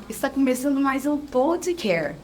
Está começando mais um Podcare,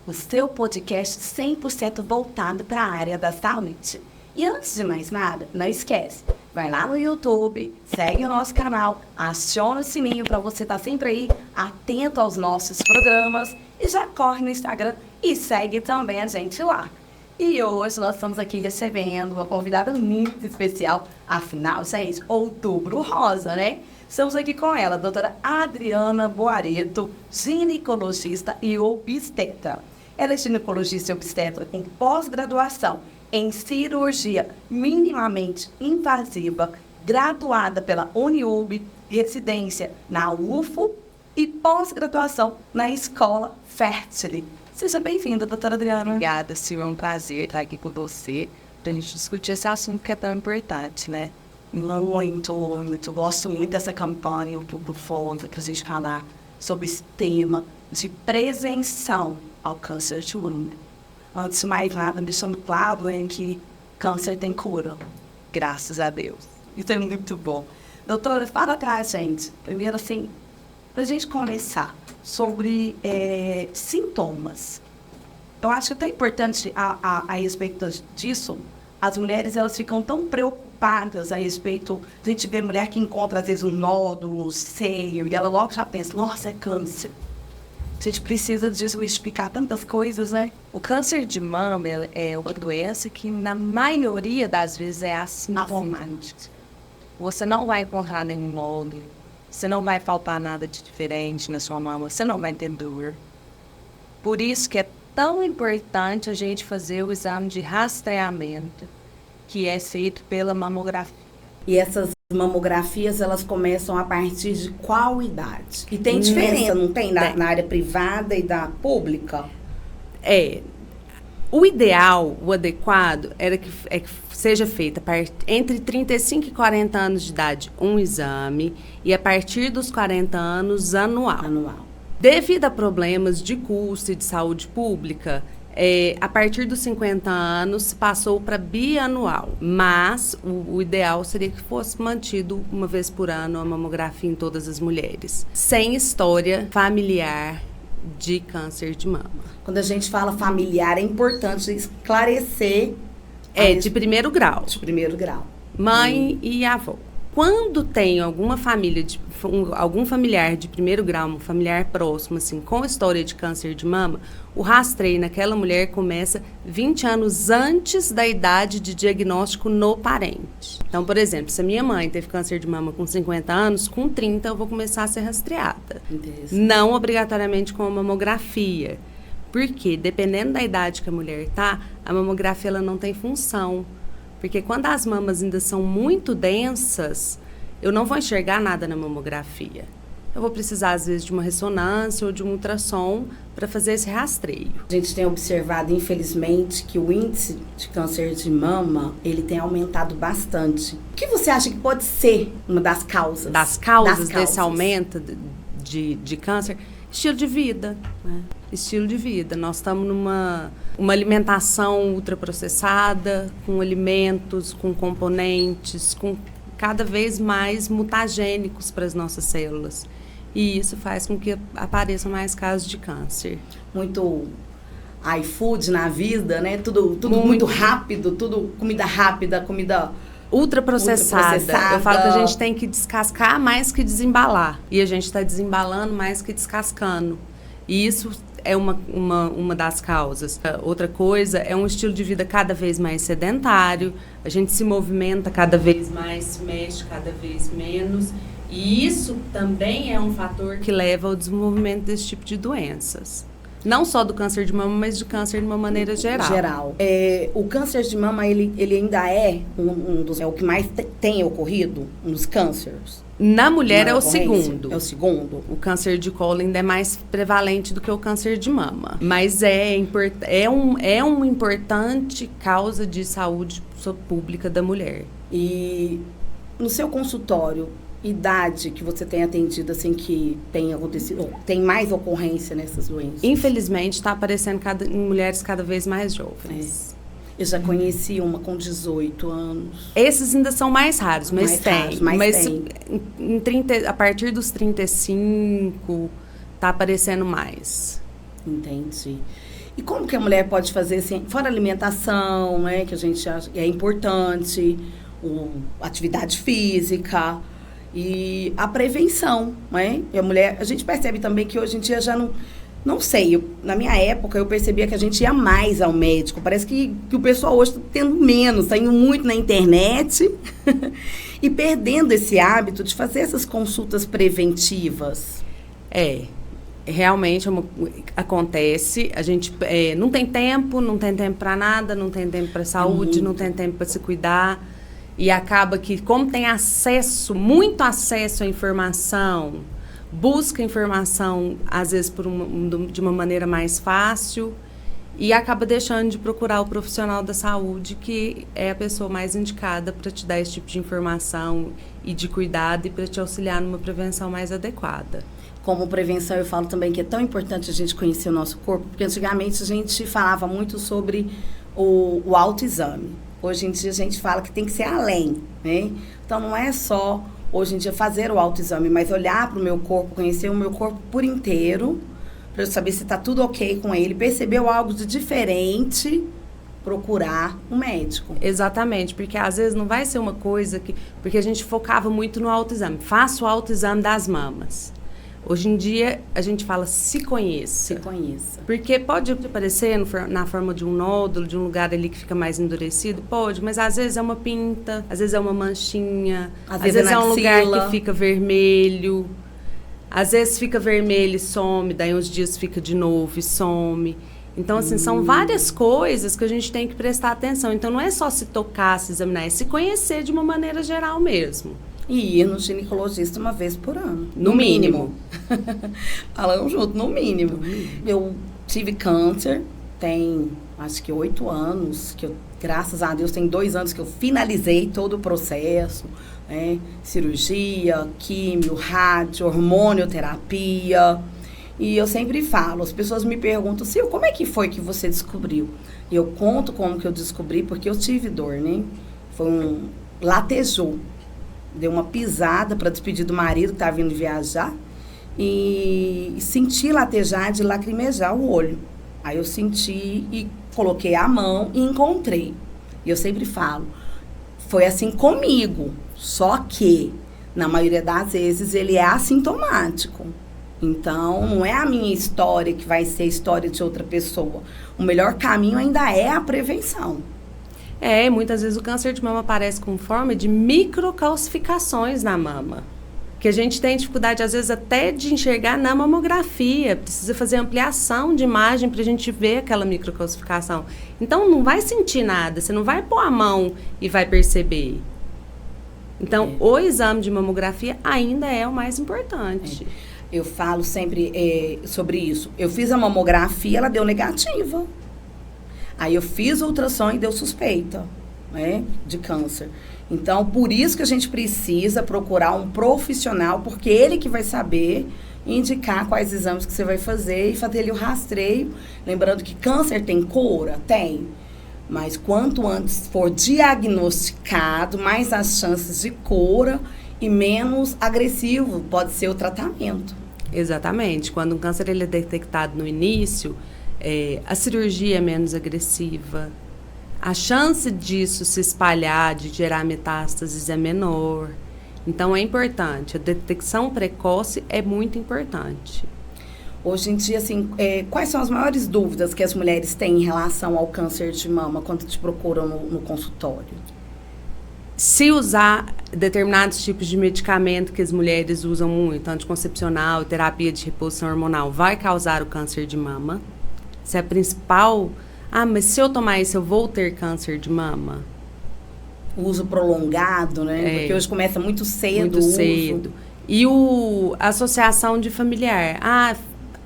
o seu podcast 100% voltado para a área da saúde. E antes de mais nada, não esquece, vai lá no YouTube, segue o nosso canal, aciona o sininho para você estar sempre aí atento aos nossos programas e já corre no Instagram e segue também a gente lá. E hoje nós estamos aqui recebendo uma convidada muito especial, afinal, gente, outubro rosa, né? Estamos aqui com ela, a doutora Adriana Boareto, ginecologista e obstetra. Ela é ginecologista e obstetra com pós-graduação em cirurgia minimamente invasiva, graduada pela Uniub, residência na UFO e pós-graduação na Escola Fértil. Seja bem-vinda, doutora Adriana. Obrigada, Silvia. É um prazer estar aqui com você para a gente discutir esse assunto que é tão importante, né? Muito. Gosto muito dessa campanha, o Outubro Rosa, que a gente falar sobre esse tema de prevenção ao câncer de mama. Antes de mais nada, deixando claro que câncer tem cura. Graças a Deus. Isso é muito bom. Doutora, fala pra gente, primeiro assim, pra gente começar sobre sintomas. Eu acho que é tão importante a respeito disso, as mulheres elas ficam tão preocupadas a respeito, a gente vê mulher que encontra às vezes um nódulo no seio, e ela logo já pensa, nossa, é câncer. A gente precisa desmistificar tantas coisas, né? O câncer de mama é uma doença que, na maioria das vezes, é assintomática. Você não vai encontrar nenhum nódulo, você não vai faltar nada de diferente na sua mama, você não vai ter dor. Por isso que é tão importante a gente fazer o exame de rastreamento, que é feito pela mamografia. E essas mamografias, elas começam a partir de qual idade? E tem diferença, não tem? Na área privada e da pública? O ideal, o adequado, é que seja feita entre 35 e 40 anos de idade um exame e a partir dos 40 anos anual. Devido a problemas de custo e de saúde pública, a partir dos 50 anos passou para bianual, mas o ideal seria que fosse mantido uma vez por ano a mamografia em todas as mulheres, sem história familiar de câncer de mama. Quando a gente fala familiar, é importante esclarecer. De primeiro grau. De primeiro grau. Mãe e avó. Quando tem alguma família, algum familiar de primeiro grau, um familiar próximo, assim, com história de câncer de mama, o rastreio naquela mulher começa 20 anos antes da idade de diagnóstico no parente. Então, por exemplo, se a minha mãe teve câncer de mama com 50 anos, com 30 eu vou começar a ser rastreada. Não obrigatoriamente com a mamografia. Porque, dependendo da idade que a mulher está, a mamografia ela não tem função. Porque quando as mamas ainda são muito densas, eu não vou enxergar nada na mamografia. Eu vou precisar, às vezes, de uma ressonância ou de um ultrassom para fazer esse rastreio. A gente tem observado, infelizmente, que o índice de câncer de mama, ele tem aumentado bastante. O que você acha que pode ser uma das causas? Das causas desse aumento de câncer? Estilo de vida, né? Estilo de vida. Nós estamos numa alimentação ultraprocessada, com alimentos, com componentes, com cada vez mais mutagênicos para as nossas células. E isso faz com que apareçam mais casos de câncer. Muito iFood na vida, né? Tudo muito rápido, tudo comida rápida, comida ultraprocessada. Eu falo que a gente tem que descascar mais que desembalar. E a gente está desembalando mais que descascando. E isso é uma das causas. Outra coisa é um estilo de vida cada vez mais sedentário. A gente se movimenta cada vez mais, se mexe cada vez menos. E isso também é um fator que leva ao desenvolvimento desse tipo de doenças. Não só do câncer de mama, mas de câncer de uma maneira geral. O câncer de mama, ele ainda é um dos... É o que mais tem ocorrido, um dos cânceres? Na mulher é o segundo. É o segundo. O câncer de colo ainda é mais prevalente do que o câncer de mama. Mas é uma importante causa de saúde pública da mulher. E no seu consultório, idade que você tem atendido, assim, que tem acontecido, tem mais ocorrência nessas doenças? Infelizmente, está aparecendo em mulheres cada vez mais jovens. Eu já conheci uma com 18 anos. Esses ainda são mais raros, mas tem. Mas tem. A partir dos 35, tá aparecendo mais. Entendi. E como que a mulher pode fazer, assim, fora a alimentação, né, que a gente acha que é importante, atividade física e a prevenção, né? E a gente percebe também que hoje em dia já não sei, na minha época eu percebia que a gente ia mais ao médico. Parece que o pessoal hoje está tendo menos, está indo muito na internet e perdendo esse hábito de fazer essas consultas preventivas. Realmente acontece. A gente não tem tempo para nada, não tem tempo para saúde, não tem tempo para se cuidar. E acaba que, como tem muito acesso à informação, busca informação, às vezes, de uma maneira mais fácil, e acaba deixando de procurar o profissional da saúde, que é a pessoa mais indicada para te dar esse tipo de informação e de cuidado e para te auxiliar numa prevenção mais adequada. Como prevenção, eu falo também que é tão importante a gente conhecer o nosso corpo, porque antigamente a gente falava muito sobre o autoexame. Hoje em dia a gente fala que tem que ser além, né? Então não é só, hoje em dia, fazer o autoexame, mas olhar para o meu corpo, conhecer o meu corpo por inteiro, para eu saber se está tudo ok com ele, percebeu algo de diferente, procurar um médico. Exatamente, porque às vezes não vai ser uma coisa que... Porque a gente focava muito no autoexame. Faça o autoexame das mamas. Hoje em dia, a gente fala se conheça. Se conheça. Porque pode aparecer na forma de um nódulo, de um lugar ali que fica mais endurecido? Pode, mas às vezes é uma pinta, às vezes é uma manchinha, às vezes é um lugar que fica vermelho, às vezes fica vermelho e some, daí uns dias fica de novo e some. Então, assim, são várias coisas que a gente tem que prestar atenção. Então, não é só se tocar, se examinar, é se conhecer de uma maneira geral mesmo. E ir no ginecologista uma vez por ano. No mínimo. Falamos junto, no mínimo. Eu tive câncer, tem acho que 8 anos, que eu, graças a Deus, tem 2 anos que eu finalizei todo o processo, né? Cirurgia, químio, rádio, hormonioterapia. E eu sempre falo, as pessoas me perguntam, Sil, como é que foi que você descobriu? E eu conto como que eu descobri, porque eu tive dor, né? Latejou. Deu uma pisada para despedir do marido que estava vindo viajar e senti latejar de lacrimejar o olho. Aí eu senti e coloquei a mão e encontrei. E eu sempre falo, foi assim comigo, só que na maioria das vezes ele é assintomático. Então, não é a minha história que vai ser a história de outra pessoa. O melhor caminho ainda é a prevenção. Muitas vezes o câncer de mama aparece com forma de microcalcificações na mama, que a gente tem dificuldade, às vezes, até de enxergar na mamografia. Precisa fazer ampliação de imagem para a gente ver aquela microcalcificação. Então, não vai sentir nada, você não vai pôr a mão e vai perceber. Então, o exame de mamografia ainda é o mais importante. Eu falo sempre sobre isso. Eu fiz a mamografia, ela deu negativa. Aí eu fiz o ultrassom e deu suspeita, né, de câncer. Então, por isso que a gente precisa procurar um profissional, porque ele que vai saber indicar quais exames que você vai fazer e fazer ali o rastreio. Lembrando que câncer tem cura? Tem. Mas quanto antes for diagnosticado, mais as chances de cura e menos agressivo pode ser o tratamento. Exatamente. Quando um câncer ele é detectado no início, a cirurgia é menos agressiva, a chance disso se espalhar, de gerar metástases é menor. Então, é importante. A detecção precoce é muito importante. Hoje em dia, assim, quais são as maiores dúvidas que as mulheres têm em relação ao câncer de mama quando te procuram no consultório? Se usar determinados tipos de medicamento que as mulheres usam muito, anticoncepcional, terapia de reposição hormonal, vai causar o câncer de mama. Essa é a principal... mas se eu tomar isso, eu vou ter câncer de mama? O uso prolongado, né? Porque hoje começa muito cedo. Muito cedo. E a associação de familiar.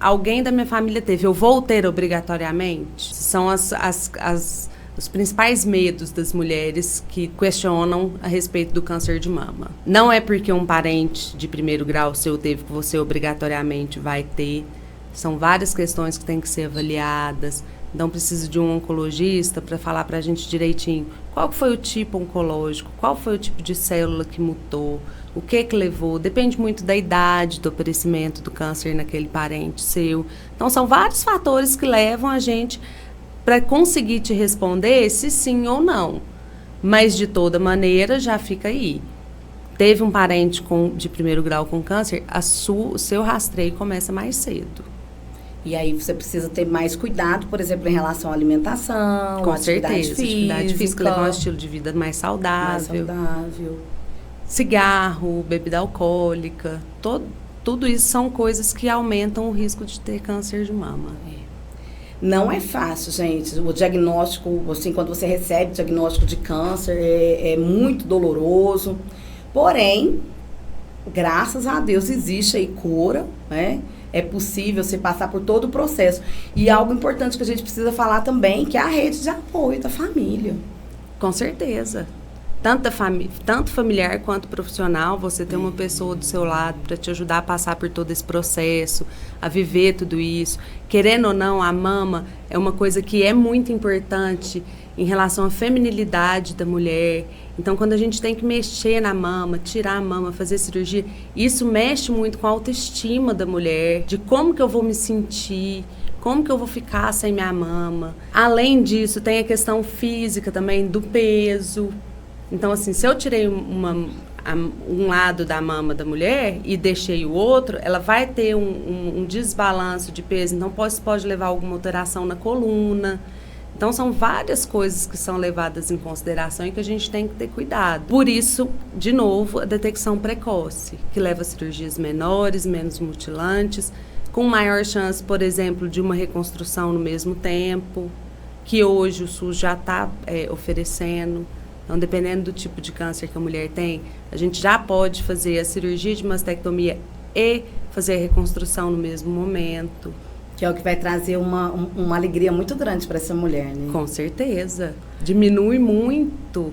Alguém da minha família teve, eu vou ter obrigatoriamente? São os principais medos das mulheres que questionam a respeito do câncer de mama. Não é porque um parente de primeiro grau seu teve que você obrigatoriamente vai ter. São várias questões que têm que ser avaliadas. Então, precisa de um oncologista para falar para a gente direitinho Qual que foi o tipo oncológico? Qual foi o tipo de célula que mutou? O que levou? Depende muito da idade do aparecimento do câncer naquele parente seu. Então, são vários fatores que levam a gente para conseguir te responder se sim ou não. Mas, de toda maneira, já fica aí. Teve um parente de primeiro grau com câncer, o seu rastreio começa mais cedo. E aí você precisa ter mais cuidado, por exemplo, em relação à alimentação, Com atividade certeza, física. atividade física, levar um estilo de vida mais saudável. Cigarro, bebida alcoólica, tudo isso são coisas que aumentam o risco de ter câncer de mama. Não é fácil, gente. O diagnóstico, assim, quando você recebe diagnóstico de câncer, é muito doloroso. Porém, graças a Deus existe aí cura, né? É possível você passar por todo o processo. E algo importante que a gente precisa falar também, que é a rede de apoio da família. Com certeza. Tanto familiar quanto profissional, você tem uma pessoa do seu lado para te ajudar a passar por todo esse processo, a viver tudo isso. Querendo ou não, a mama é uma coisa que é muito importante em relação à feminilidade da mulher. Então, quando a gente tem que mexer na mama, tirar a mama, fazer cirurgia, isso mexe muito com a autoestima da mulher, de como que eu vou me sentir, como que eu vou ficar sem minha mama. Além disso, tem a questão física também, do peso. Então, assim, se eu tirei um lado da mama da mulher e deixei o outro, ela vai ter um desbalanço de peso. Então, pode levar a alguma alteração na coluna. Então, são várias coisas que são levadas em consideração e que a gente tem que ter cuidado. Por isso, de novo, a detecção precoce, que leva a cirurgias menores, menos mutilantes, com maior chance, por exemplo, de uma reconstrução no mesmo tempo, que hoje o SUS já está oferecendo. Então, dependendo do tipo de câncer que a mulher tem, a gente já pode fazer a cirurgia de mastectomia e fazer a reconstrução no mesmo momento. Que é o que vai trazer uma alegria muito grande para essa mulher, né? Com certeza. Diminui muito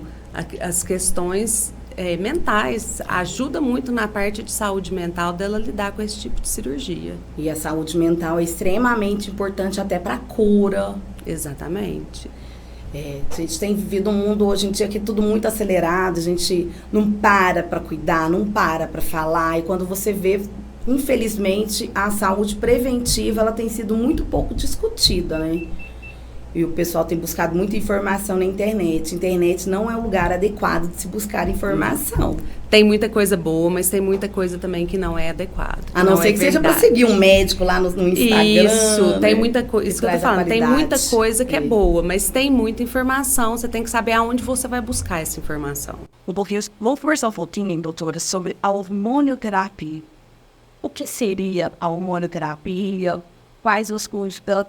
as questões mentais. Ajuda muito na parte de saúde mental dela lidar com esse tipo de cirurgia. E a saúde mental é extremamente importante até para a cura. Exatamente. A gente tem vivido um mundo hoje em dia que é tudo muito acelerado, a gente não para cuidar, não para falar, e quando você vê, infelizmente, a saúde preventiva, ela tem sido muito pouco discutida, né? E o pessoal tem buscado muita informação na internet. Internet não é um lugar adequado de se buscar informação. Tem muita coisa boa, mas tem muita coisa também que não é adequada. A não ser que seja para seguir um médico lá no Instagram. Isso, tem muita coisa. Isso que eu tô falando, tem muita coisa que é boa, mas tem muita informação. Você tem que saber aonde você vai buscar essa informação. Vamos conversar um pouquinho, doutora, sobre a hormonioterapia. O que seria a hormonioterapia? Quais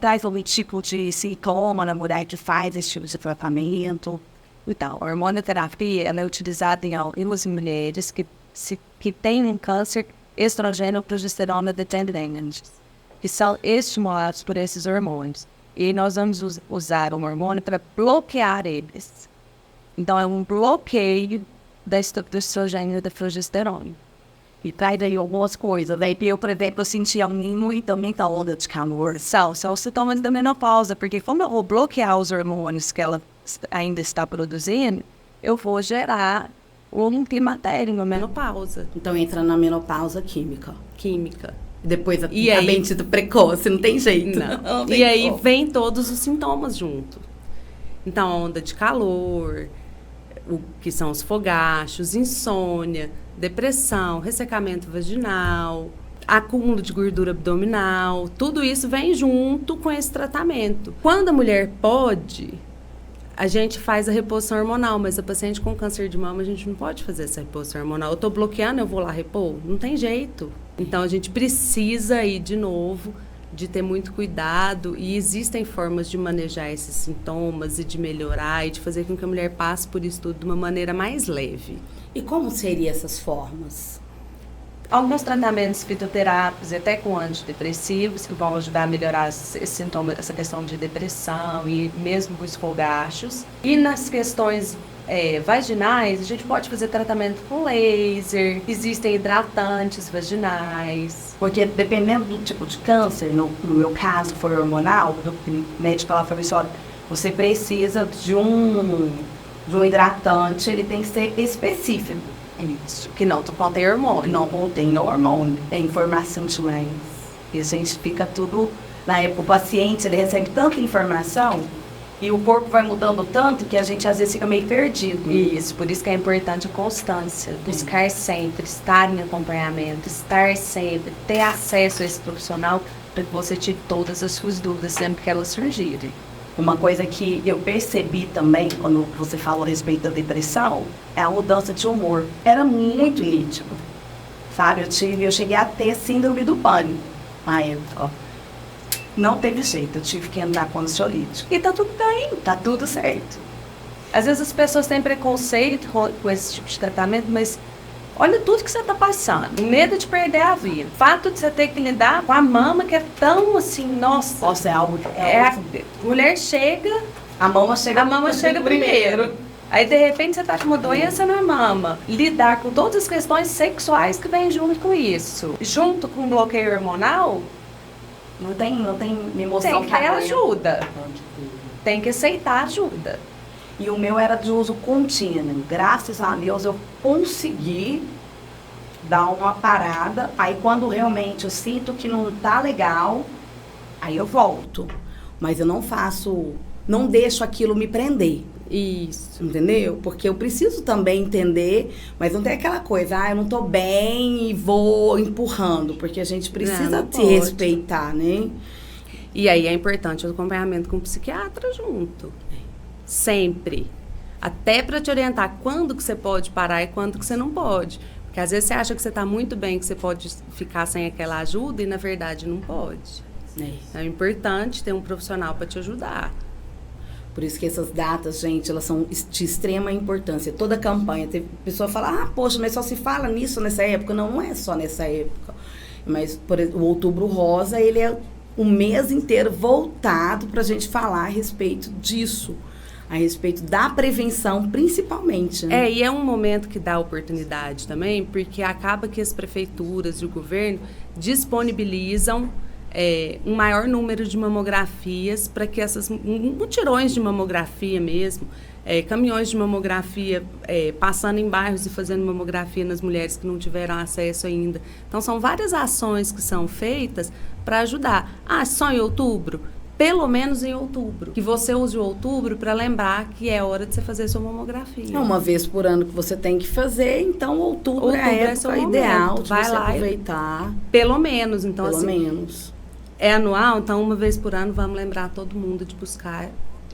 traz algum tipo de sintoma na mulher que faz esse tipo de tratamento? Então, a hormonioterapia ela é utilizada em algumas mulheres que têm um câncer estrogênio progesterona dependente, que são estimulados por esses hormônios. E nós vamos usar um hormônio para bloquear eles. Então, é um bloqueio do estrogênio e da progesterona. E traz aí algumas coisas. Daí eu, por exemplo, sentia muita onda de calor. São os sintomas da menopausa, porque como eu vou bloquear os hormônios que ela ainda está produzindo, eu vou gerar um climatério na menopausa. Então entra na menopausa química. Depois a aí, bendita precoce, não tem jeito. Não. E aí vem todos os sintomas junto. Então, a onda de calor, o que são os fogachos, insônia, depressão, ressecamento vaginal, acúmulo de gordura abdominal, tudo isso vem junto com esse tratamento. Quando a mulher pode, a gente faz a reposição hormonal, mas a paciente com câncer de mama, a gente não pode fazer essa reposição hormonal. Eu estou bloqueando, eu vou lá repor? Não tem jeito. Então, a gente precisa aí, de novo, de ter muito cuidado, e existem formas de manejar esses sintomas e de melhorar e de fazer com que a mulher passe por isso tudo de uma maneira mais leve. E como seriam essas formas? Alguns tratamentos fitoterápicos, até com antidepressivos, que vão ajudar a melhorar esse sintoma, essa questão de depressão e mesmo com os fogachos. E nas questões vaginais, a gente pode fazer tratamento com laser, existem hidratantes vaginais. Porque dependendo do tipo de câncer, no meu caso for hormonal, o médico ela falou assim, olha, você precisa de de um hidratante, ele tem que ser específico. Isso. Que não contém hormônio. Não contém hormônio, é informação demais. E a gente fica tudo... Na época, o paciente, ele recebe tanta informação e o corpo vai mudando tanto que a gente, às vezes, fica meio perdido. Isso, por isso que é importante a constância. Buscar sempre, estar em acompanhamento, estar sempre, ter acesso a esse profissional para que você tire todas as suas dúvidas sempre que elas surgirem. Uma coisa que eu percebi também, quando você falou a respeito da depressão, é a mudança de humor. Era muito nítido, sabe? Eu cheguei a ter síndrome do pânico na época. Não teve jeito, eu tive que andar com ansiolítico. E tá tudo bem. Tá tudo certo. Às vezes as pessoas têm preconceito com esse tipo de tratamento, mas olha tudo que você tá passando. Medo de perder a vida. O fato de você ter que lidar com a mama que é tão assim, nossa. Nossa, é algo... A mulher chega... A mama chega primeiro. Aí, de repente, você tá com uma doença na mama. Lidar com todas as questões sexuais que vêm junto com isso. Junto com o bloqueio hormonal... Não tem emoção. Tem que ter ajuda. Tem que aceitar ajuda. E o meu era de uso contínuo. Graças a Deus eu consegui dar uma parada. Aí quando realmente eu sinto que não tá legal, aí eu volto. Mas eu não deixo aquilo me prender. Isso. Entendeu? Porque eu preciso também entender, mas não tem aquela coisa, eu não tô bem e vou empurrando, porque a gente precisa se respeitar, né? E aí é importante o acompanhamento com o psiquiatra junto. Sempre. Até para te orientar quando que você pode parar e quando que você não pode. Porque às vezes você acha que você está muito bem, que você pode ficar sem aquela ajuda e na verdade não pode. É importante ter um profissional para te ajudar. Por isso que essas datas, gente, elas são de extrema importância. Toda campanha, a pessoa fala, poxa, mas só se fala nisso nessa época. Não, não é só nessa época. Mas, por exemplo, o Outubro Rosa, ele é o mês inteiro voltado para a gente falar a respeito disso. A respeito da prevenção, principalmente. Né? E é um momento que dá oportunidade também, porque acaba que as prefeituras e o governo disponibilizam um maior número de mamografias para que essas mutirões de mamografia mesmo, caminhões de mamografia passando em bairros e fazendo mamografia nas mulheres que não tiveram acesso ainda. Então, são várias ações que são feitas para ajudar. Só em outubro? Pelo menos em outubro. Que você use o outubro para lembrar que é hora de você fazer sua mamografia. Uma vez por ano que você tem que fazer, então outubro é a época ideal de vai você lá aproveitar. Pelo menos, então Pelo assim... menos. É anual, então uma vez por ano vamos lembrar todo mundo de buscar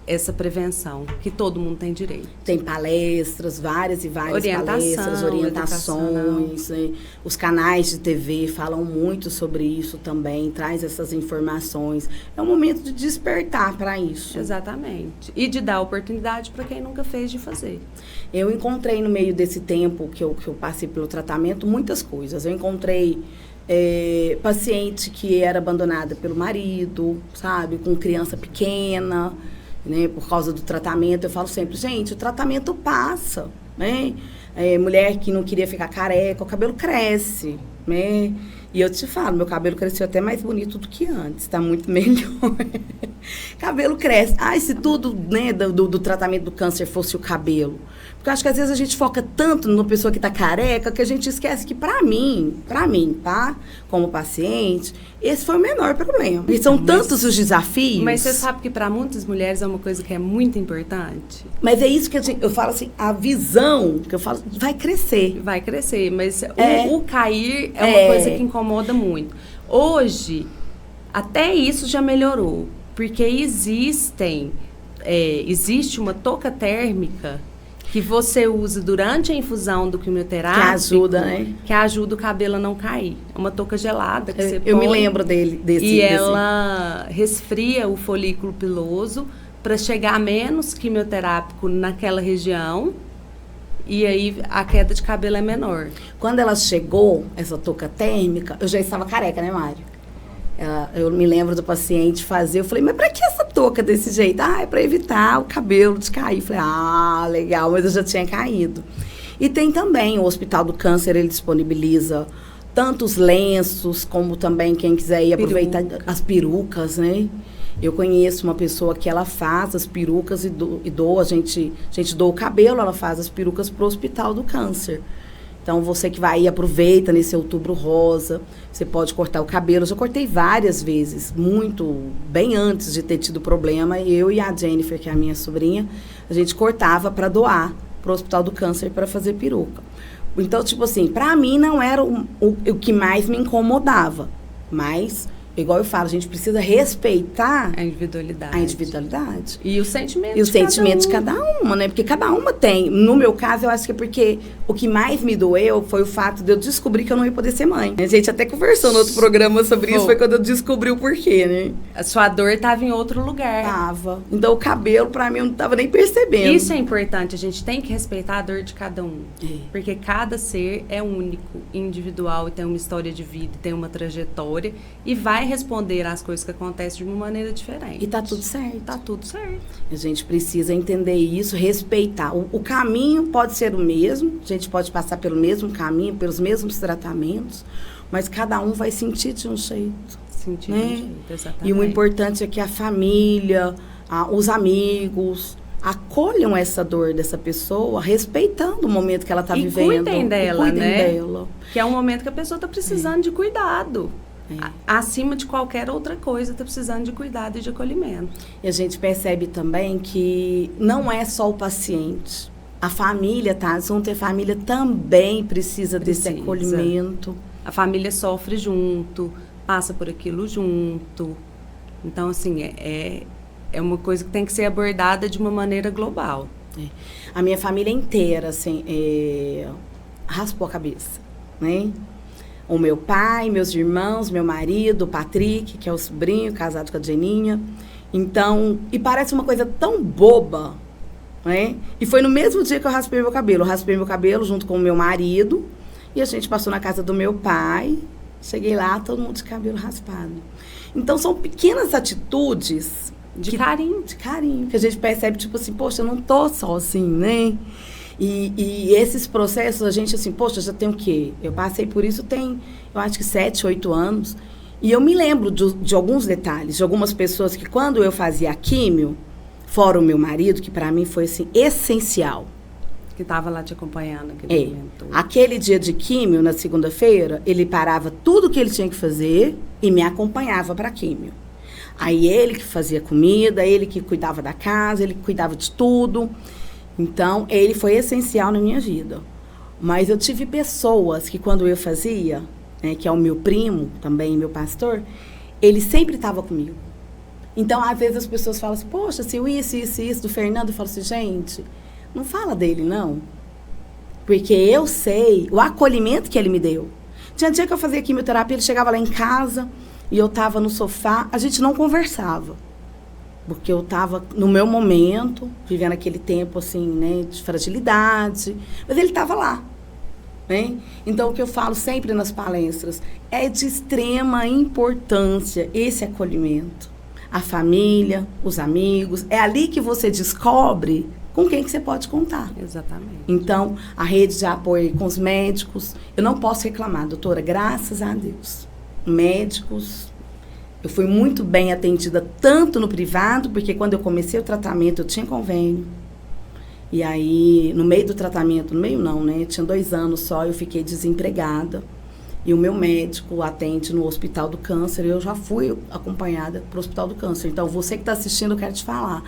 essa prevenção, que todo mundo tem direito. Tem palestras, várias e várias palestras, orientações. Né? Os canais de TV falam muito sobre isso também, traz essas informações. É um momento de despertar para isso. Exatamente. E de dar oportunidade para quem nunca fez de fazer. Eu encontrei no meio desse tempo que eu passei pelo tratamento muitas coisas. Eu encontrei paciente que era abandonada pelo marido, sabe? Com criança pequena, né? Por causa do tratamento. Eu falo sempre, gente, o tratamento passa, né? Mulher que não queria ficar careca, o cabelo cresce, né? E eu te falo, meu cabelo cresceu até mais bonito do que antes, tá muito melhor. Cabelo cresce. Se tudo, né, do tratamento do câncer fosse o cabelo. Porque eu acho que às vezes a gente foca tanto numa pessoa que tá careca que a gente esquece que pra mim, tá? Como paciente, esse foi o menor problema. E são tantos os desafios. Mas você sabe que para muitas mulheres é uma coisa que é muito importante. Mas é isso que eu falo assim, a visão que eu falo, vai crescer. Vai crescer, mas o cair é uma coisa que incomoda muito. Hoje, até isso já melhorou, porque existe uma touca térmica que você usa durante a infusão do quimioterápico. Que ajuda, né? Que ajuda o cabelo a não cair. É uma touca gelada que você põe. Eu me lembro desse. Ela resfria o folículo piloso para chegar a menos quimioterápico naquela região. E aí a queda de cabelo é menor. Quando ela chegou, essa touca térmica, eu já estava careca, né, Mário? Eu me lembro do paciente fazer, eu falei, mas pra que essa touca desse jeito? É pra evitar o cabelo de cair. Eu falei, legal, mas eu já tinha caído. E tem também, o Hospital do Câncer, ele disponibiliza tanto os lenços, como também quem quiser ir aproveitar as perucas, né? Eu conheço uma pessoa que ela faz as perucas e doa, a gente doa o cabelo, ela faz as perucas pro Hospital do Câncer. Então, você que vai aí, aproveita nesse Outubro Rosa, você pode cortar o cabelo. Eu já cortei várias vezes, muito, bem antes de ter tido problema. Eu e a Jennifer, que é a minha sobrinha, a gente cortava para doar pro Hospital do Câncer para fazer peruca. Então, tipo assim, para mim não era o que mais me incomodava, mas... Igual eu falo, a gente precisa respeitar A individualidade. a individualidade. E o sentimento E os sentimentos de cada uma, né? Porque cada uma tem. No meu caso, eu acho que é porque o que mais me doeu foi o fato de eu descobrir que eu não ia poder ser mãe. A gente até conversou no outro programa sobre isso, foi quando eu descobri o porquê, né? A sua dor estava em outro lugar. Tava. Então, o cabelo, pra mim, eu não tava nem percebendo. Isso é importante, a gente tem que respeitar a dor de cada um. É. Porque cada ser é único, individual, e tem uma história de vida, tem uma trajetória, e vai responder às coisas que acontecem de uma maneira diferente. E tá tudo certo. Tá tudo certo. A gente precisa entender isso, respeitar. O caminho pode ser o mesmo, a gente pode passar pelo mesmo caminho, pelos mesmos tratamentos, mas cada um vai sentir de um jeito. Sentir Né? um jeito, exatamente. E o importante é que a família, os amigos, acolham essa dor dessa pessoa, respeitando o momento que ela está vivendo. Cuidem dela, cuidem né? dela. Que é um momento que a pessoa está precisando de cuidado. Acima de qualquer outra coisa, está precisando de cuidado e de acolhimento. E a gente percebe também que não é só o paciente. A família tá junto, e a família também precisa desse acolhimento. A família sofre junto, passa por aquilo junto. Então, assim, é uma coisa que tem que ser abordada de uma maneira global. A minha família inteira, assim, raspou a cabeça, né? O meu pai, meus irmãos, meu marido, o Patrick, que é o sobrinho, casado com a Jeninha. Então, e parece uma coisa tão boba, né? E foi no mesmo dia que eu raspei meu cabelo. Eu raspei meu cabelo junto com o meu marido e a gente passou na casa do meu pai. Cheguei lá, todo mundo de cabelo raspado. Então, são pequenas atitudes... De carinho. De carinho, que a gente percebe, tipo assim, poxa, eu não tô só assim, né? E esses processos, a gente assim, poxa, já tem o quê? Eu passei por isso tem, eu acho que 7, 8 anos. E eu me lembro de alguns detalhes, de algumas pessoas que quando eu fazia a químio, fora o meu marido, que para mim foi assim, essencial. Que estava lá te acompanhando naquele momento. Aquele dia de químio, na segunda-feira, ele parava tudo que ele tinha que fazer e me acompanhava para a químio. Aí ele que fazia comida, ele que cuidava da casa, ele que cuidava de tudo. Então, ele foi essencial na minha vida. Mas eu tive pessoas que, quando eu fazia, né, que é o meu primo, também meu pastor, ele sempre estava comigo. Então, às vezes as pessoas falam assim, poxa, se o isso do Fernando, eu falo assim, gente, não fala dele, não. Porque eu sei o acolhimento que ele me deu. Tinha dia que eu fazia quimioterapia, ele chegava lá em casa e eu estava no sofá, a gente não conversava. Porque eu estava no meu momento, vivendo aquele tempo, assim, né, de fragilidade. Mas ele estava lá, né? Então, o que eu falo sempre nas palestras é de extrema importância esse acolhimento. A família, os amigos, é ali que você descobre com quem que você pode contar. Exatamente. Então, a rede de apoio com os médicos, eu não posso reclamar, doutora, graças a Deus. Médicos... Eu fui muito bem atendida, tanto no privado, porque quando eu comecei o tratamento, eu tinha convênio. E aí, no meio do tratamento, no meio não, né? Tinha 2 anos só, eu fiquei desempregada. E o meu médico atende no Hospital do Câncer, e eu já fui acompanhada para o Hospital do Câncer. Então, você que está assistindo, eu quero te falar.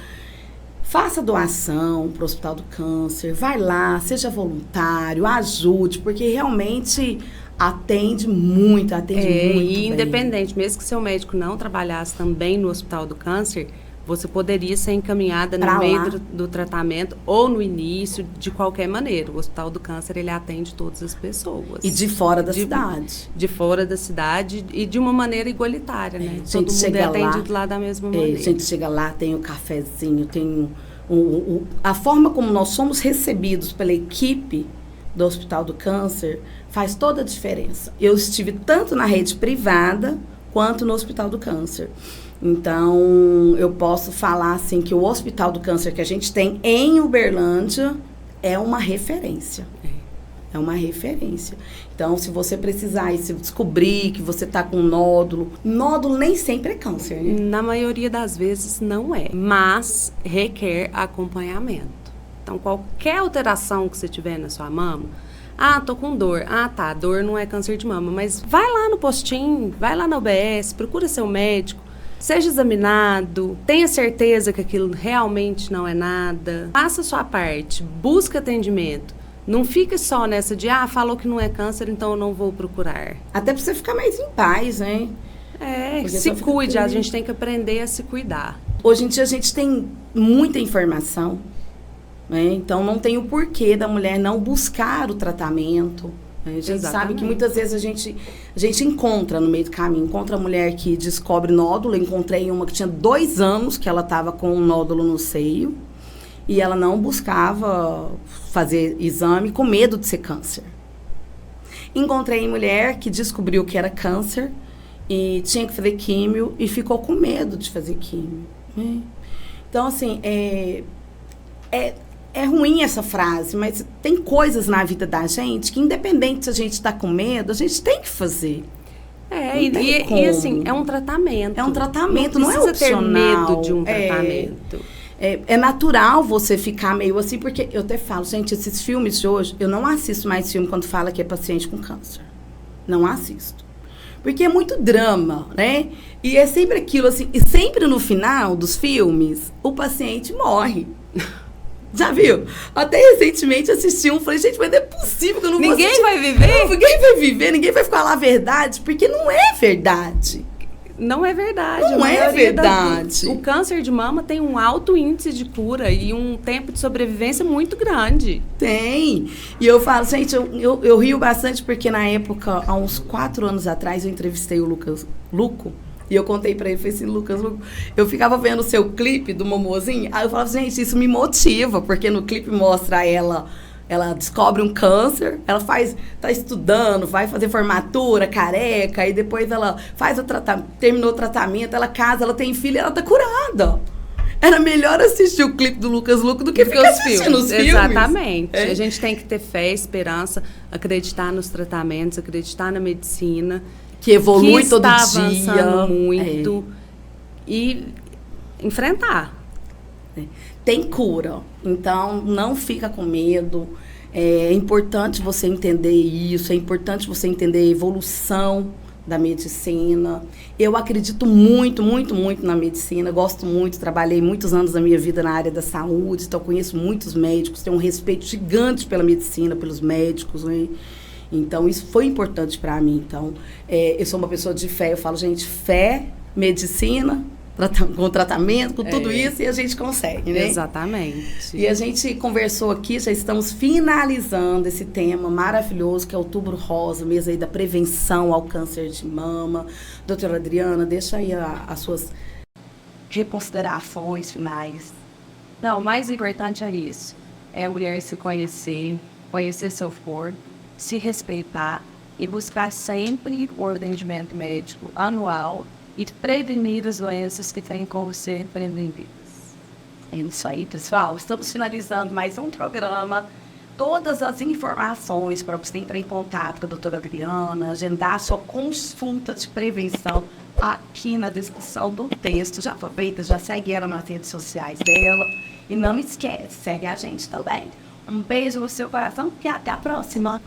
Faça doação para o Hospital do Câncer, vai lá, seja voluntário, ajude, porque realmente... atende muito E independente, bem. mesmo que seu médico não trabalhasse também no Hospital do Câncer, você poderia ser encaminhada pra no meio lá. do tratamento ou no início, de qualquer maneira. O Hospital do Câncer, ele atende todas as pessoas. E de fora da cidade. De fora da cidade e de uma maneira igualitária, né? Todo mundo é atendido lá da mesma maneira. A gente chega lá, tem o cafezinho, tem a forma como nós somos recebidos pela equipe do Hospital do Câncer faz toda a diferença. Eu estive tanto na rede privada quanto no Hospital do Câncer. Então, eu posso falar assim que o Hospital do Câncer que a gente tem em Uberlândia é uma referência. É uma referência. Então, se você precisar e se descobrir que você está com nódulo nem sempre é câncer, né? Na maioria das vezes não é, mas requer acompanhamento. Então, qualquer alteração que você tiver na sua mama, tô com dor. Tá, dor não é câncer de mama, mas vai lá no postinho, vai lá na UBS, procura seu médico, seja examinado, tenha certeza que aquilo realmente não é nada. Faça a sua parte, busque atendimento. Não fique só nessa de, falou que não é câncer, então eu não vou procurar. Até pra você ficar mais em paz, né? Porque Se cuide, a gente tem que aprender a se cuidar. Hoje em dia a gente tem muita informação, né? Então não tem o porquê da mulher não buscar o tratamento. A gente sabe que muitas vezes a gente encontra no meio do caminho, encontra a mulher que descobre nódulo. Eu encontrei uma que tinha 2 anos que ela estava com um nódulo no seio e ela não buscava fazer exame com medo de ser câncer. Encontrei mulher que descobriu que era câncer e tinha que fazer químio e ficou com medo de fazer químio, né? Então, assim, é ruim essa frase, mas tem coisas na vida da gente que, independente se a gente está com medo, a gente tem que fazer. E assim, é um tratamento. É um tratamento, não é opcional. Não precisa ter medo de um tratamento. É natural você ficar meio assim, porque eu até falo, gente, esses filmes de hoje, eu não assisto mais filme quando fala que é paciente com câncer. Não assisto. Porque é muito drama, né? E é sempre aquilo assim, e sempre no final dos filmes, o paciente morre. Já viu? Até recentemente assisti um, falei, gente, mas não é possível que eu não vou assistir. Ninguém vai viver? Não, ninguém vai viver, ninguém vai falar a verdade, porque não é verdade. Não é verdade. Não é verdade. O câncer de mama tem um alto índice de cura e um tempo de sobrevivência muito grande. Tem. E eu falo, gente, eu rio bastante porque na época, há uns 4 anos atrás, eu entrevistei o Lucas Luco. E eu contei pra ele, falei assim, Lucas, eu ficava vendo o seu clipe do Momozinho, aí eu falava, gente, isso me motiva, porque no clipe mostra ela descobre um câncer, ela tá estudando, vai fazer formatura, careca, e depois ela terminou o tratamento, ela casa, ela tem filho, ela tá curada. Era melhor assistir o clipe do Lucas Luco do que ficar assistindo os filmes. Exatamente. A gente tem que ter fé, esperança, acreditar nos tratamentos, acreditar na medicina. Que evolui todo dia. Que está avançando muito. E enfrentar. Tem cura. Então, não fica com medo. É importante você entender isso. É importante você entender a evolução da medicina. Eu acredito muito, muito, muito na medicina. Gosto muito. Trabalhei muitos anos da minha vida na área da saúde. Então, conheço muitos médicos. Tenho um respeito gigante pela medicina, pelos médicos, né? Então, isso foi importante para mim. Então, eu sou uma pessoa de fé. Eu falo, gente, fé, medicina, com tratamento, com tudo isso, e a gente consegue, né? Exatamente. E a gente conversou aqui, já estamos finalizando esse tema maravilhoso, que é o Outubro Rosa, mês aí da prevenção ao câncer de mama. Doutora Adriana, deixa aí as suas reconsiderações finais. Não, o mais importante é isso. É a mulher se conhecer seu corpo, se respeitar e buscar sempre o atendimento médico anual e prevenir as doenças que têm como ser prevenidas. É isso aí, pessoal. Estamos finalizando mais um programa. Todas as informações para você entrar em contato com a doutora Adriana, agendar a sua consulta de prevenção aqui na descrição do texto. Já aproveita, já segue ela nas redes sociais dela. E não esquece, segue a gente também. Um beijo no seu coração e até a próxima.